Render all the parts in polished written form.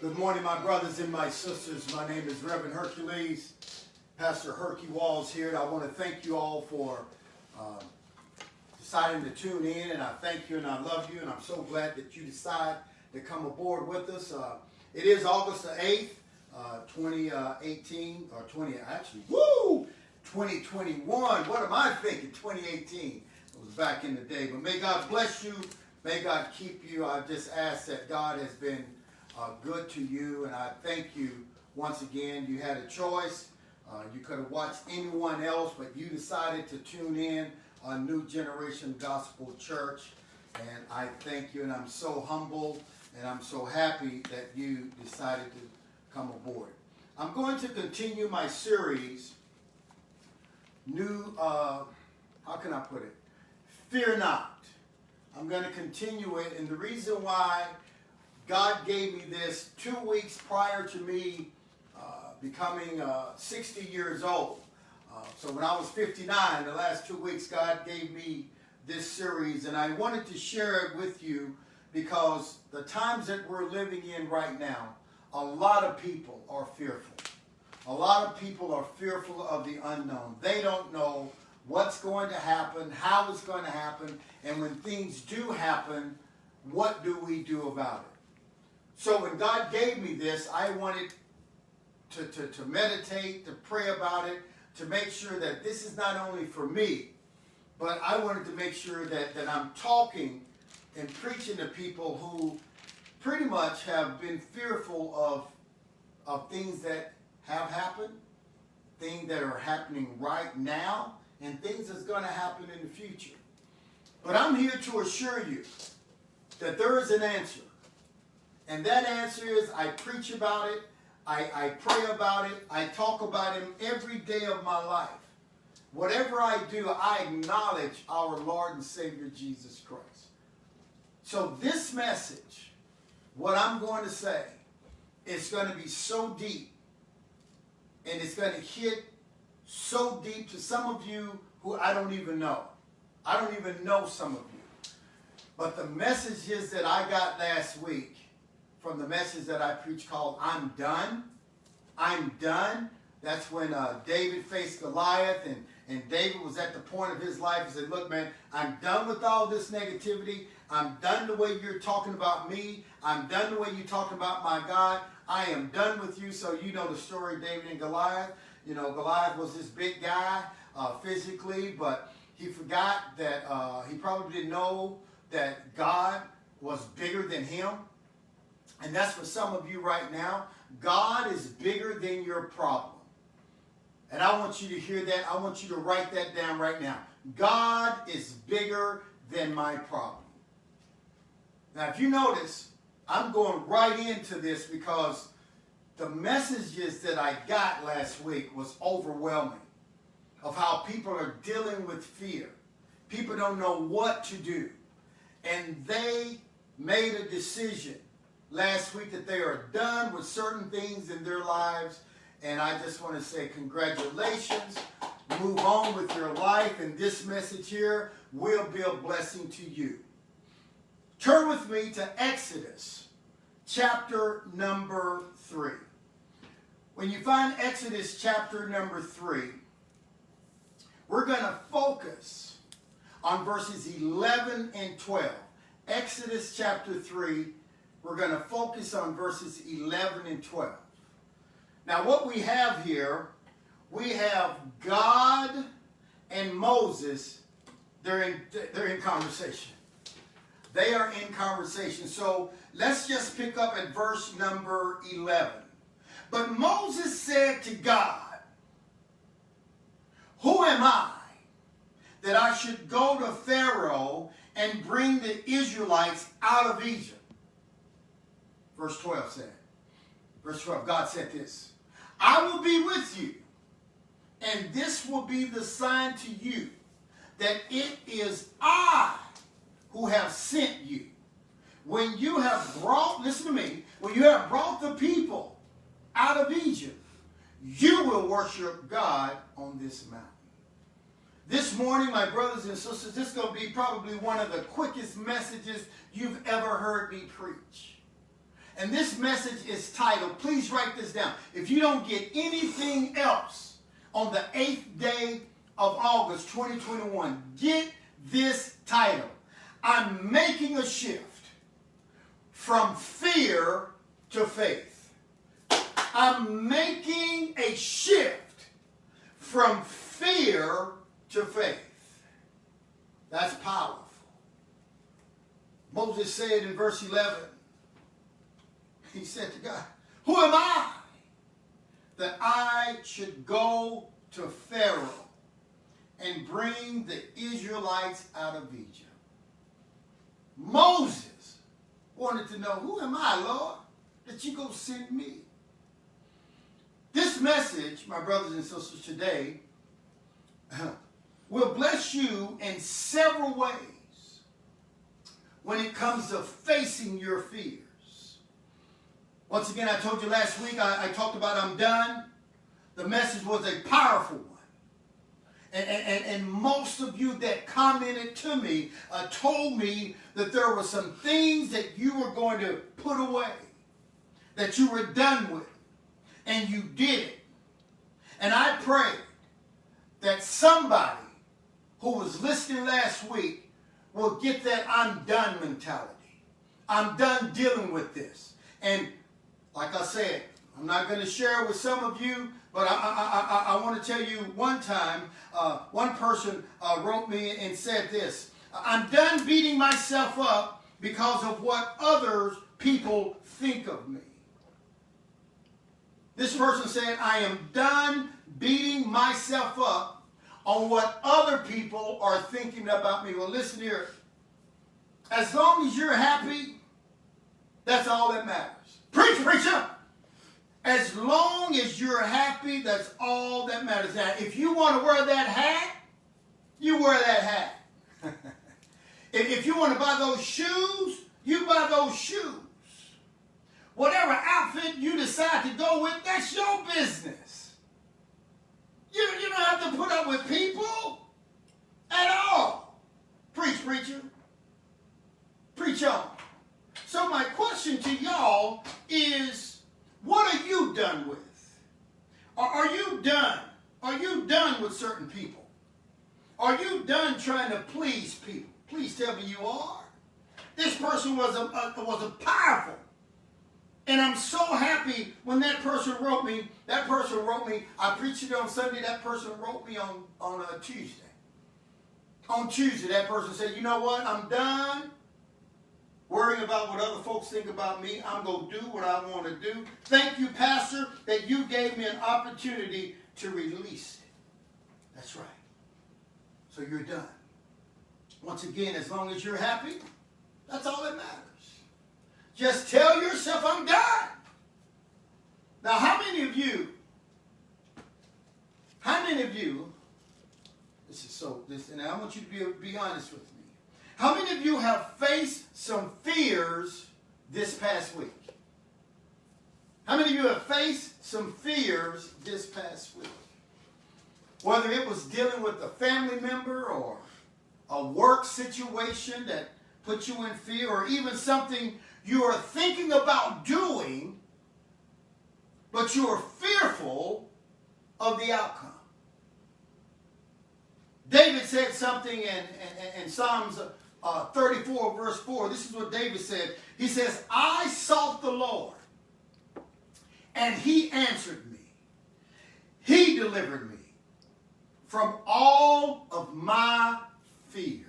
Good morning, my brothers and my sisters. My name is Reverend Hercules, Pastor Herkie Walls here, and I want to thank you all for deciding to tune in, and I thank you and I love you, and I'm so glad that you decide to come aboard with us. It is August the 8th, 2018, or 2021. What am I thinking? 2018. It was back in the day. But may God bless you. May God keep you. I just ask that God has been good to you, and I thank you once again. You had a choice. You could have watched anyone else, but you decided to tune in on New Generation Gospel Church, and I thank you, and I'm so humble, and I'm so happy that you decided to come aboard. I'm going to continue my series, how can I put it? Fear not. I'm going to continue it, and the reason why God gave me this 2 weeks prior to me becoming 60 years old. So when I was 59, the last 2 weeks, God gave me this series, and I wanted to share it with you because the times that we're living in right now, a lot of people are fearful. A lot of people are fearful of the unknown. They don't know what's going to happen, how it's going to happen, and when things do happen, what do we do about it? So when God gave me this, I wanted to meditate, to pray about it, to make sure that this is not only for me, but I wanted to make sure that I'm talking and preaching to people who pretty much have been fearful of things that have happened, things that are happening right now, and things that's going to happen in the future. But I'm here to assure you that there is an answer. And that answer is I preach about it, I pray about it, I talk about Him every day of my life. Whatever I do, I acknowledge our Lord and Savior Jesus Christ. So this message, what I'm going to say, is going to be so deep, and it's going to hit so deep to some of you who I don't even know. I don't even know some of you. But the messages that I got last week, from the message that I preached called I'm Done. I'm Done. That's when David faced Goliath, and David was at the point of his life. He said, look, man, I'm done with all this negativity. I'm done the way you're talking about me. I'm done the way you're talking about my God. I am done with you. So you know the story of David and Goliath. You know, Goliath was this big guy physically, but he forgot that he probably didn't know that God was bigger than him. And that's for some of you right now. God is bigger than your problem. And I want you to hear that. I want you to write that down right now. God is bigger than my problem. Now, if you notice, I'm going right into this because the messages that I got last week was overwhelming of how people are dealing with fear. People don't know what to do. And they made a decision last week that they are done with certain things in their lives, and I just want to say congratulations. Move on with your life, and this message here will be a blessing to you. Turn with me to Exodus chapter number 3. When you find Exodus chapter number 3, we're going to focus on verses 11 and 12. Exodus chapter 3, we're going to focus on verses 11 and 12. Now what we have here, we have God and Moses. They're in conversation. They are in conversation. So let's just pick up at verse number 11. But Moses said to God, who am I that I should go to Pharaoh and bring the Israelites out of Egypt? Verse 12 said, verse 12, God said this, I will be with you, and this will be the sign to you that it is I who have sent you. When you have brought, listen to me, when you have brought the people out of Egypt, you will worship God on this mountain. This morning, my brothers and sisters, this is going to be probably one of the quickest messages you've ever heard me preach. And this message is titled, please write this down. If you don't get anything else on the 8th day of August 2021, get this title. I'm making a shift from fear to faith. I'm making a shift from fear to faith. That's powerful. Moses said in verse 11, he said to God, who am I that I should go to Pharaoh and bring the Israelites out of Egypt? Moses wanted to know, who am I, Lord, that you go send me? This message, my brothers and sisters, today will bless you in several ways when it comes to facing your fears. Once again, I told you last week, I talked about I'm done. The message was a powerful one. And most of you that commented to me told me that there were some things that you were going to put away, that you were done with, and you did it. And I pray that somebody who was listening last week will get that I'm done mentality. I'm done dealing with this. And like I said, I'm not going to share it with some of you, but I want to tell you one time, one person wrote me and said this, I'm done beating myself up because of what other people think of me. This person said, I am done beating myself up on what other people are thinking about me. Well, listen here. As long as you're happy, that's all that matters. Preach, preacher! As long as you're happy, that's all that matters. Now, if you want to wear that hat, you wear that hat. If you want to buy those shoes, you buy those shoes. Whatever outfit you decide to go with, that's your business. You don't have to put up with people at all. Preach, preacher. Preach on. So my question to y'all is, what are you done with? Are you done? Are you done with certain people? Are you done trying to please people? Please tell me you are. This person was a powerful. And I'm so happy when that person wrote me. I preached it on Sunday. That person wrote me on a Tuesday. On Tuesday, that person said, you know what? I'm done worrying about what other folks think about me. I'm going to do what I want to do. Thank you, Pastor, that you gave me an opportunity to release it. That's right. So you're done. Once again, as long as you're happy, that's all that matters. Just tell yourself, I'm done. Now, how many of you, and I want you to be honest with me. How many of you have faced some fears this past week? How many of you have faced some fears this past week? Whether it was dealing with a family member or a work situation that put you in fear, or even something you are thinking about doing, but you are fearful of the outcome. David said something in Psalms 34 verse 4. This is what David said. He says, I sought the Lord, and he answered me. He delivered me from all of my fears.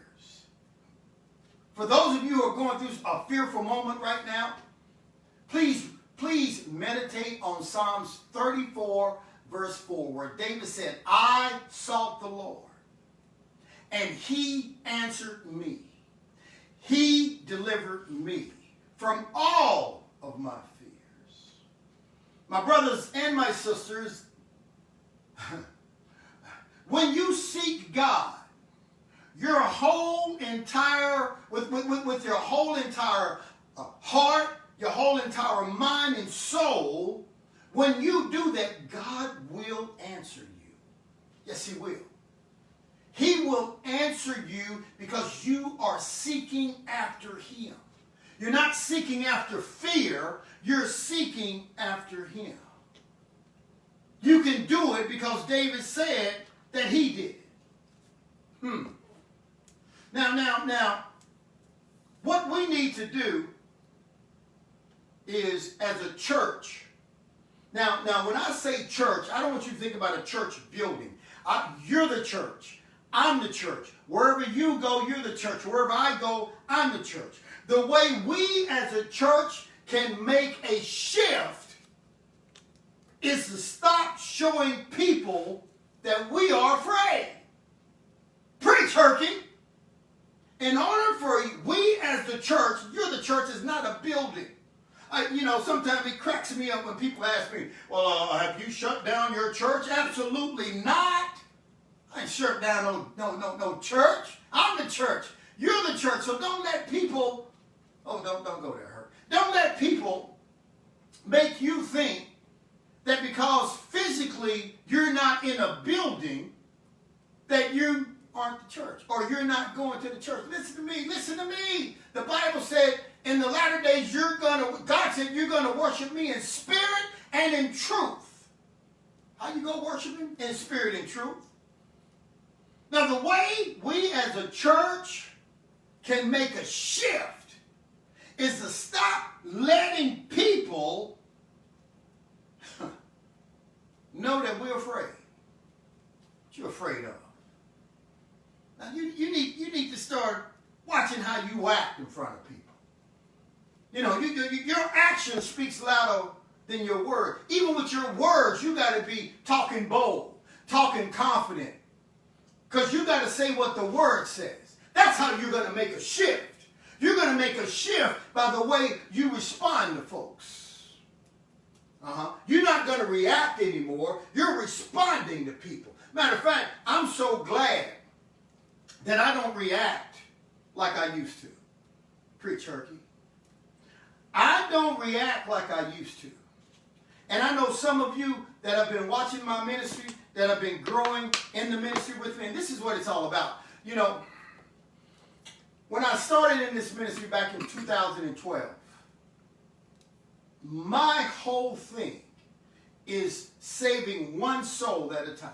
For those of you who are going through a fearful moment right now, please meditate on Psalms 34 verse 4, where David said, I sought the Lord, and he answered me. He delivered me from all of my fears. My brothers and my sisters, when you seek God, your whole entire, with your whole entire heart, your whole entire mind and soul, when you do that, God will answer you. Yes, he will. He will answer you because you are seeking after him. You're not seeking after fear. You're seeking after him. You can do it because David said that he did it. Now, what we need to do is, as a church, now when I say church, I don't want you to think about a church building. You're the church. I'm the church. Wherever you go, you're the church. Wherever I go, I'm the church. The way we as a church can make a shift is to stop showing people that we are afraid. Preach, Herkie. In order for we as the church, you're the church, is not a building. Sometimes it cracks me up when people ask me, well, have you shut down your church? Absolutely not. I ain't shut down no church. I'm the church. You're the church. So don't let people, don't go there, Herc. Don't let people make you think that because physically you're not in a building that you aren't the church, or you're not going to the church. Listen to me. The Bible said in the latter days God said you're going to worship me in spirit and in truth. How you going to worship him? In spirit and truth. Now the way we as a church can make a shift is to stop letting people know that we're afraid. What you're afraid of. Now you need to start watching how you act in front of people. Your action speaks louder than your word. Even with your words, you got to be talking bold, talking confident, because you got to say what the word says. That's how you're going to make a shift. You're going to make a shift by the way you respond to folks. You're not going to react anymore. You're responding to people. Matter of fact, I'm so glad that I don't react like I used to. Preach, Herkie. I don't react like I used to. And I know some of you that have been watching my ministry, that have been growing in the ministry with me, and this is what it's all about. When I started in this ministry back in 2012, my whole thing is saving one soul at a time.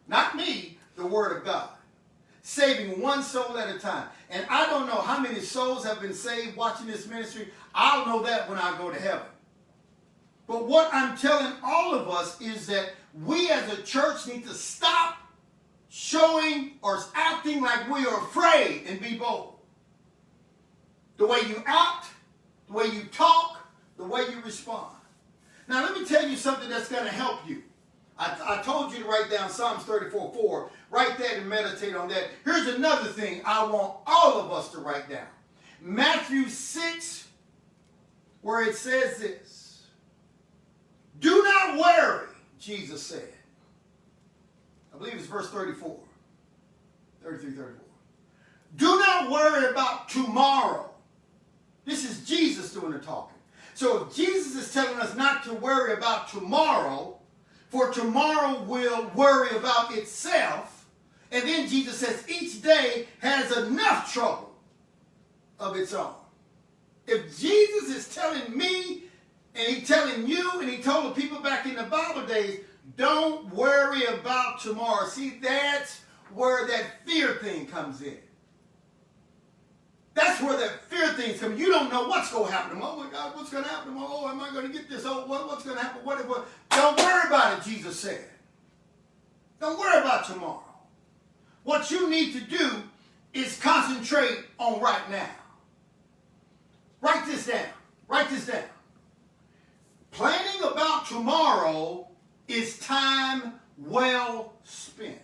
Not me, the Word of God. Saving one soul at a time. And I don't know how many souls have been saved watching this ministry. I'll know that when I go to heaven. But what I'm telling all of us is that we as a church need to stop showing or acting like we are afraid and be bold. The way you act, the way you talk, the way you respond. Now let me tell you something that's going to help you. I told you to write down Psalms 34:4. Write that and meditate on that. Here's another thing I want all of us to write down. Matthew 6, where it says this. Do not worry, Jesus said. I believe it's verse 34. 33, 34. Do not worry about tomorrow. This is Jesus doing the talking. So if Jesus is telling us not to worry about tomorrow, for tomorrow will worry about itself. And then Jesus says each day has enough trouble of its own. If Jesus is telling me, and he's telling you, and he told the people back in the Bible days, don't worry about tomorrow. See, that's where that fear thing comes in. That's where that fear thing comes. You don't know what's going to happen tomorrow. Oh my God, what's going to happen tomorrow? Oh, am I going to get this? Oh, what's going to happen? What? Don't worry about it, Jesus said. Don't worry about tomorrow. What you need to do is concentrate on right now. Write this down. Write this down. Planning about tomorrow is time well spent.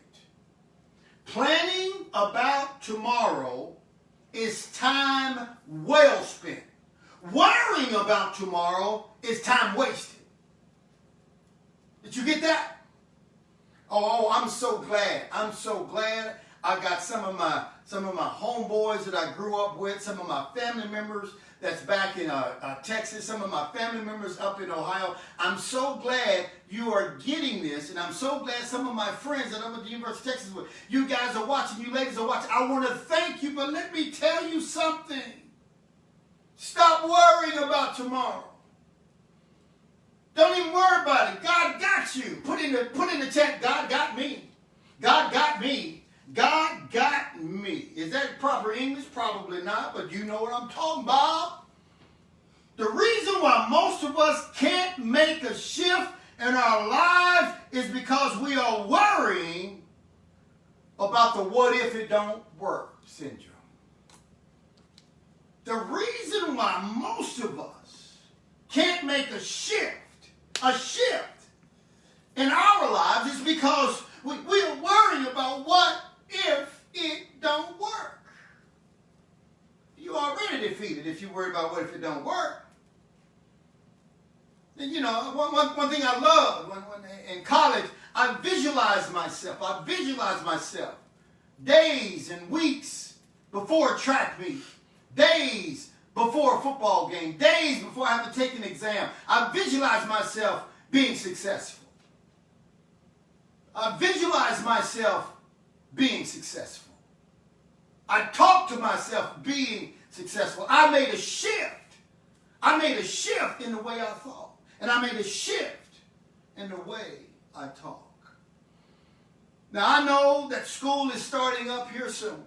Planning about tomorrow is time well spent. Worrying about tomorrow is time wasted. Did you get that? Oh, I'm so glad. I'm so glad I got some of my homeboys that I grew up with, some of my family members that's back in Texas, some of my family members up in Ohio. I'm so glad you are getting this, and I'm so glad some of my friends that I'm at the University of Texas with, you guys are watching, you ladies are watching. I want to thank you, but let me tell you something. Stop Stop worrying about tomorrow. Don't even worry about it. God got you. Put in the chat, God got me. God got me. God got me. Is that proper English? Probably not, but you know what I'm talking about. The reason why most of us can't make a shift in our lives is because we are worrying about the what if it don't work syndrome. The reason why most of us can't make a shift in our lives is because we're worrying about what if it don't work. You're already defeated if you worry about what if it don't work. And you know, one thing I love, when in college, I visualized myself days and weeks before a track meet, days before a football game, days before I have to take an exam. I visualized myself being successful. I visualized myself being successful. I talked to myself being successful. I made a shift. I made a shift in the way I thought. And I made a shift in the way I talk. Now, I know that school is starting up here soon.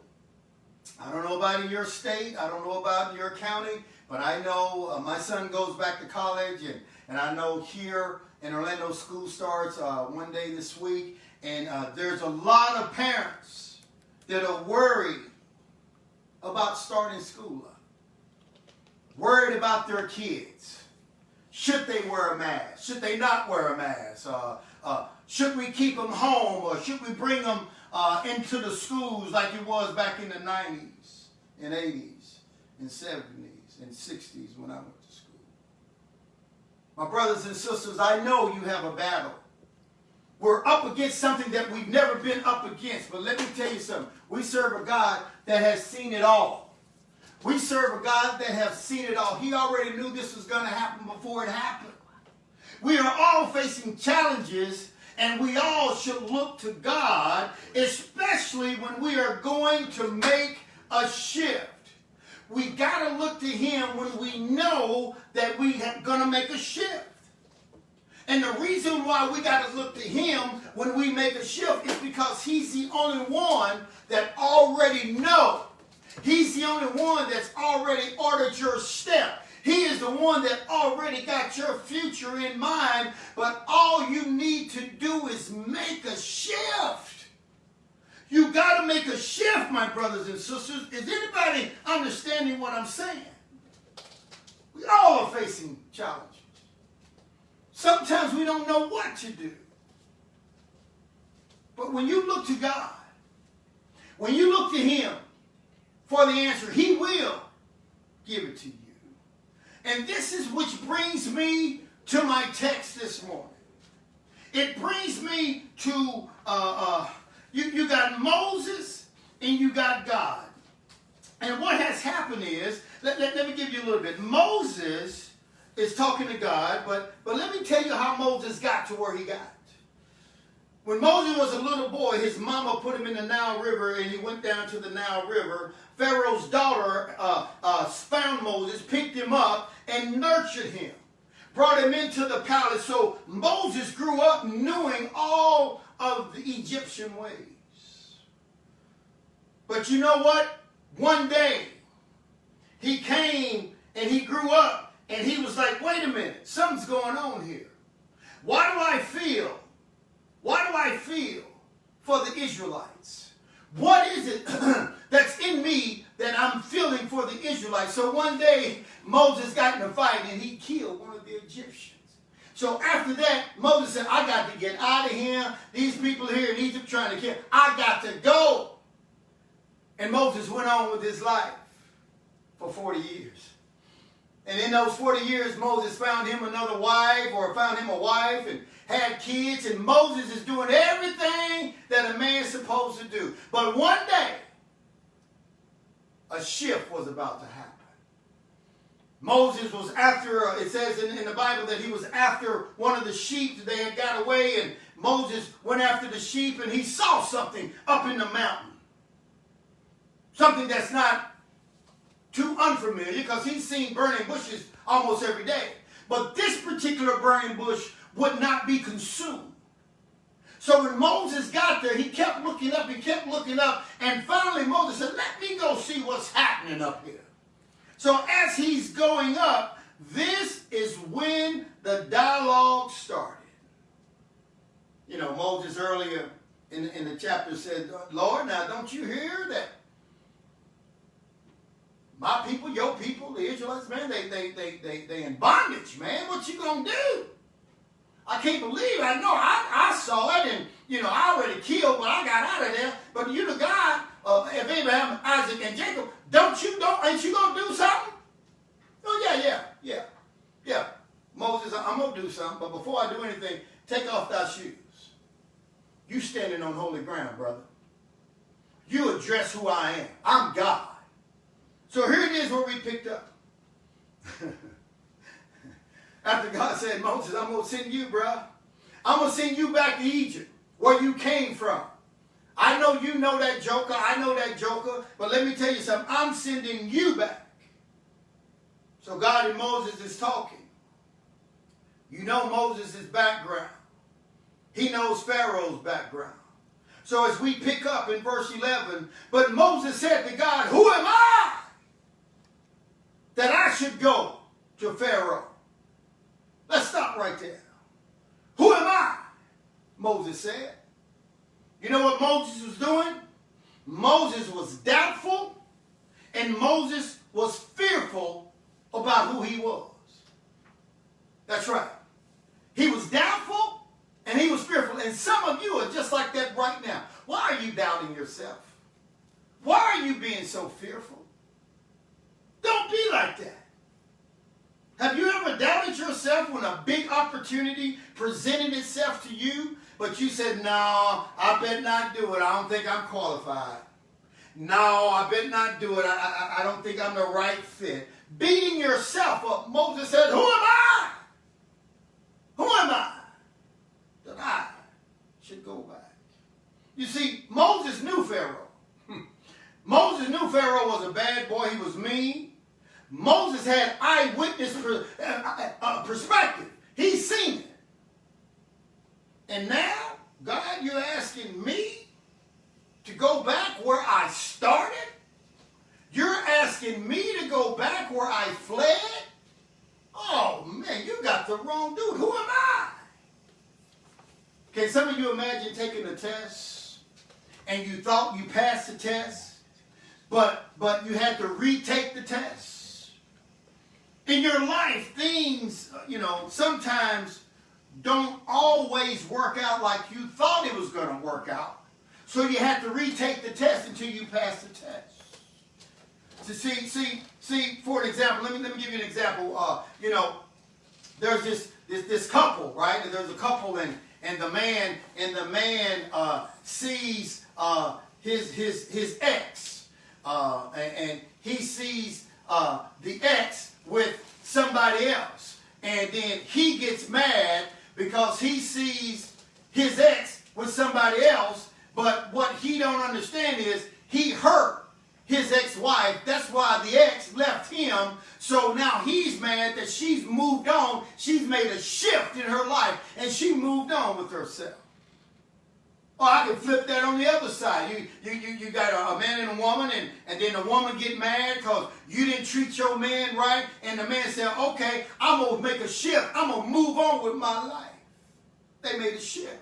I don't know about in your state. I don't know about in your county. But I know my son goes back to college. And I know here in Orlando, school starts one day this week. And there's a lot of parents that are worried about starting school up. Worried about their kids. Should they wear a mask? Should they not wear a mask? Should we keep them home, or should we bring them into the schools like it was back in the 90s and 80s and 70s and 60s when I went to school? My brothers and sisters, I know you have a battle. We're up against something that we've never been up against. But let me tell you something. We serve a God that has seen it all. We serve a God that has seen it all. He already knew this was going to happen before it happened. We are all facing challenges, and we all should look to God, especially when we are going to make a shift. We got to look to Him when we know that we are going to make a shift. And the reason why we got to look to Him when we make a shift is because He's the only one that already knows. He's the only one that's already ordered your step. He is the one that already got your future in mind. But all you need to do is make a shift. You got to make a shift, my brothers and sisters. Is anybody understanding what I'm saying? We all are facing challenges. Sometimes we don't know what to do. But when you look to God, when you look to Him for the answer, He will give it to you. And this is which brings me to my text this morning. It brings me to, you got Moses and you got God. And what has happened is, let me give you a little bit. Moses is talking to God, but let me tell you how Moses got to where he got. When Moses was a little boy, his mama put him in the Nile River, and he went down to the Nile River. Pharaoh's daughter found Moses, picked him up, and nurtured him. Brought him into the palace. So Moses grew up knowing all of the Egyptian ways. But you know what? One day, he came and he grew up. And he was like, wait a minute, something's going on here. Why do I feel for the Israelites? What is it that's in me that I'm feeling for the Israelites? So one day, Moses got in a fight and he killed one of the Egyptians. So after that, Moses said, I got to get out of here. These people here in Egypt trying to kill. I got to go. And Moses went on with his life for 40 years. And in those 40 years, Moses found him another wife, or found him a wife, and had kids. And Moses is doing everything that a man's supposed to do. But one day, a shift was about to happen. Moses was after, it says in the Bible that he was after one of the sheep. They had got away, and Moses went after the sheep, and he saw something up in the mountain. Something that's not too unfamiliar because he's seen burning bushes almost every day. But this particular burning bush would not be consumed. So when Moses got there, he kept looking up, and finally Moses said, let me go see what's happening up here. So as he's going up, this is when the dialogue started. You know, Moses earlier in the chapter said, Lord, now don't you hear that my people, your people, the Israelites, man, they in bondage, man. What you gonna do? I can't believe it. I know I saw it, and you know I already killed, but I got out of there. But you, the God of Abraham, Isaac, and Jacob, ain't you gonna do something? Oh yeah. Moses, I'm gonna do something, but before I do anything, take off thy shoes. You standing on holy ground, brother. You address who I am. I'm God. So here it is where we picked up. After God said, Moses, I'm going to send you, bro. I'm going to send you back to Egypt, where you came from. I know you know that joker. I know that joker. But let me tell you something. I'm sending you back. So God and Moses is talking. You know Moses' background. He knows Pharaoh's background. So as we pick up in verse 11, but Moses said to God, who am I that I should go to Pharaoh? Let's stop right there. Who am I? Moses said. You know what Moses was doing? Moses was doubtful, and Moses was fearful about who he was. That's right. He was doubtful, and he was fearful. And some of you are just like that right now. Why are you doubting yourself? Why are you being so fearful? Don't be like that. Have you ever doubted yourself when a big opportunity presented itself to you, but you said, no, I better not do it. I don't think I'm qualified. No, I better not do it. I don't think I'm the right fit. Beating yourself up, Moses said, who am I? Who am I that I should go back? You see, Moses knew Pharaoh. Moses knew Pharaoh was a bad boy. He was mean. Moses had eyewitness perspective. He's seen it. And now, God, you're asking me to go back where I started? You're asking me to go back where I fled? Oh, man, you got the wrong dude. Who am I? Can some of you imagine taking a test and you thought you passed the test, but you had to retake the test? In your life, things, sometimes don't always work out like you thought it was going to work out. So you have to retake the test until you pass the test. So see, for an example, let me give you an example. There's this couple, right? There's a couple, and the man sees his ex, and he sees the ex with somebody else, and then he gets mad because he sees his ex with somebody else. But what he don't understand is he hurt his ex-wife. That's why the ex left him. So now he's mad that she's moved on. She's made a shift in her life, and she moved on with herself. Or I can flip that on the other side. You got a man and a woman, and then the woman get mad because you didn't treat your man right, and the man said, okay, I'm going to make a shift. I'm going to move on with my life. They made a shift.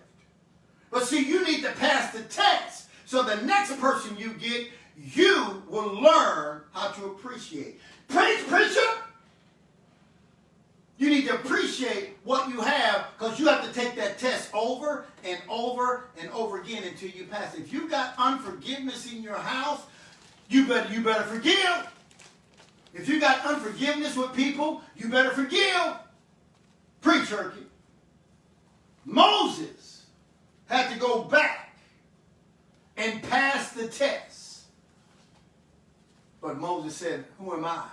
But see, you need to pass the test so the next person you get, you will learn how to appreciate. Preacher! You need to appreciate what you have, because you have to take that test over and over and over again until you pass it. If you got unforgiveness in your house, you better forgive. If you got unforgiveness with people, you better forgive. Preach, Herkie. Moses had to go back and pass the test. But Moses said, who am I?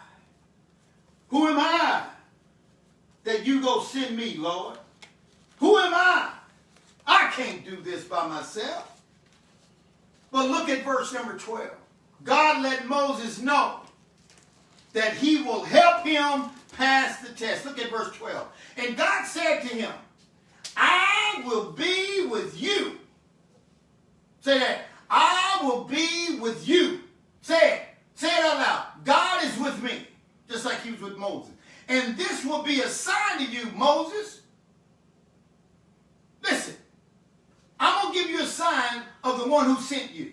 Who am I that you go send me, Lord? Who am I? I can't do this by myself. But look at verse number 12. God let Moses know that he will help him pass the test. Look at verse 12. And God said to him, I will be with you. Say that. I will be with you. Say it. Say it out loud. God is with me, just like he was with Moses. And this will be a sign to you, Moses. Listen, I'm going to give you a sign of the one who sent you.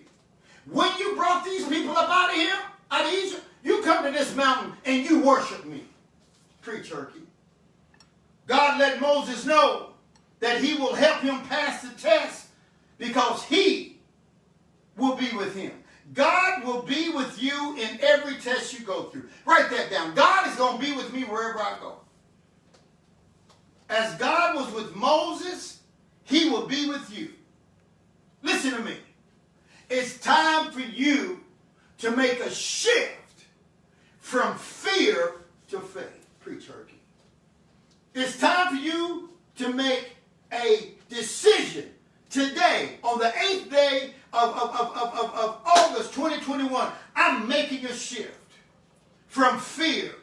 When you brought these people up out of here, out of Egypt, you come to this mountain and you worship me. Preach, Herkie. God let Moses know that he will help him pass the test because he will be with him. God will be with you in every test you go through. Write that down. God is going to be with me wherever I go. As God was with Moses, he will be with you. Listen to me. It's time for you to make a shift from fear to faith. Preach, Herkie. It's time for you to make a decision today on the 8th day of August 2021. I'm making a shift from fear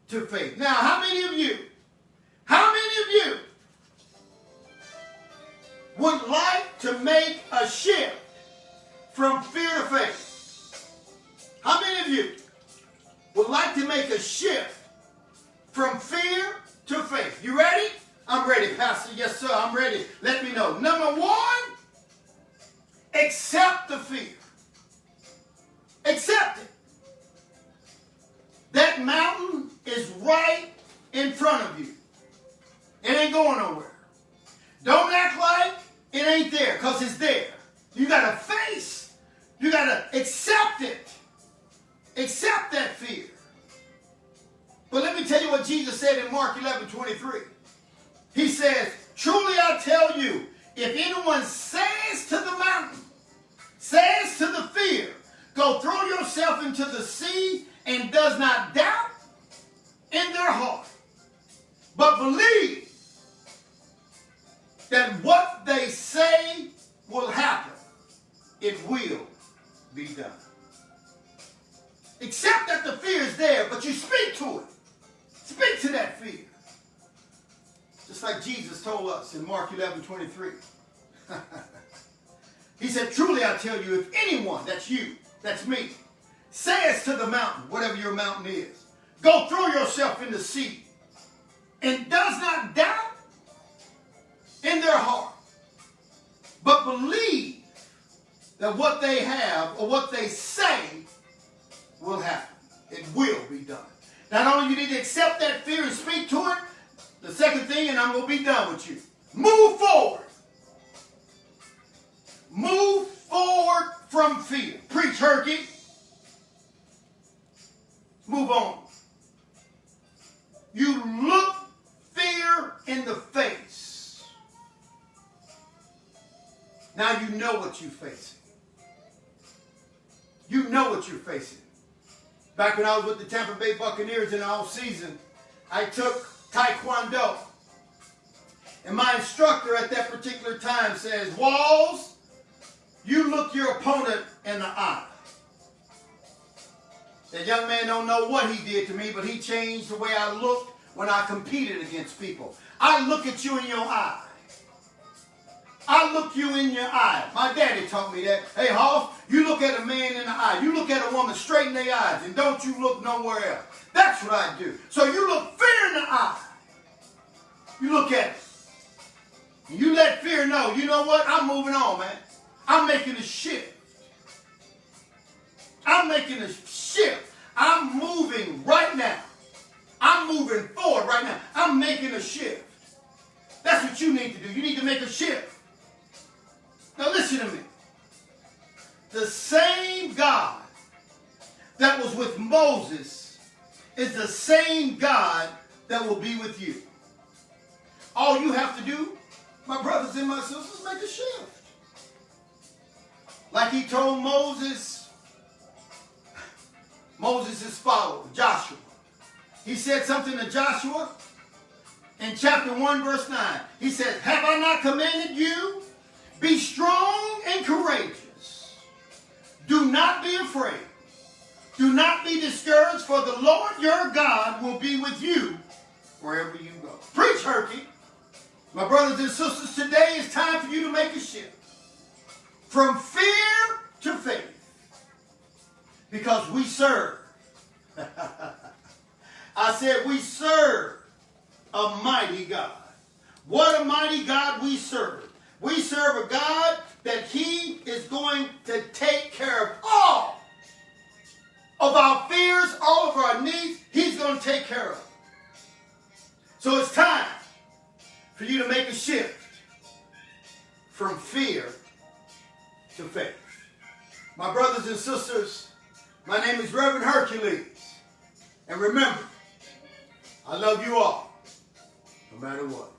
to faith. Now, how many of you would like to make a shift from fear to faith? How many of you would like to make a shift from fear to faith? You ready? I'm ready, Pastor. Yes, sir, I'm ready. Let me know. Number one, accept the fear. Accept it. That mountain is right in front of you. It ain't going nowhere. Don't act like it ain't there, because it's there. You got to face. You got to accept it. Accept that fear. But let me tell you what Jesus said in Mark 11:23. He says, truly I tell you, if anyone says to the mountain, says to the fear, go throw yourself into the sea, and does not doubt in their heart, but believe that what they say will happen, it will be done. Accept that the fear is there, but you speak to it. Speak to that fear. Just like Jesus told us in Mark 11:23. He said, truly I tell you, if anyone, that's you, that's me, says to the mountain, whatever your mountain is, go throw yourself in the sea, and does not doubt in their heart, but believe that what they have or what they say will happen. It will be done. Not only you need to accept that fear and speak to it, the second thing, and I'm going to be done with you, move forward. Move forward from fear. Preach, Herkie. Move on. You look fear in the face. Now you know what you're facing. You know what you're facing. Back when I was with the Tampa Bay Buccaneers in the off season, I took Taekwondo. And my instructor at that particular time says, Walls, you look your opponent in the eye. That young man don't know what he did to me, but he changed the way I looked when I competed against people. I look at you in your eye. I look you in your eye. My daddy taught me that. Hey, Hoff, you look at a man in the eye. You look at a woman straight in their eyes, and don't you look nowhere else. That's what I do. So you look fear in the eye. You look at it. You let fear know, you know what? I'm moving on, man. I'm making a shift. I'm making a shift. I'm moving right now. I'm moving forward right now. I'm making a shift. That's what you need to do. You need to make a shift. Now listen to me. The same God that was with Moses is the same God that will be with you. All you have to do, my brothers and my sisters, is make a shift. Like he told Moses' follower, Joshua. He said something to Joshua in chapter 1, verse 9. He said, have I not commanded you? Be strong and courageous. Do not be afraid. Do not be discouraged, for the Lord your God will be with you wherever you go. Preach, Herkie. My brothers and sisters, today is time for you to make a shift from fear to faith, because we serve. I said we serve a mighty God. What a mighty God we serve. We serve a God that he is going to take care of all of our fears, all of our needs. He's going to take care of them. So it's time for you to make a shift from fear to faith. My brothers and sisters, my name is Reverend Hercules. And remember, I love you all, no matter what.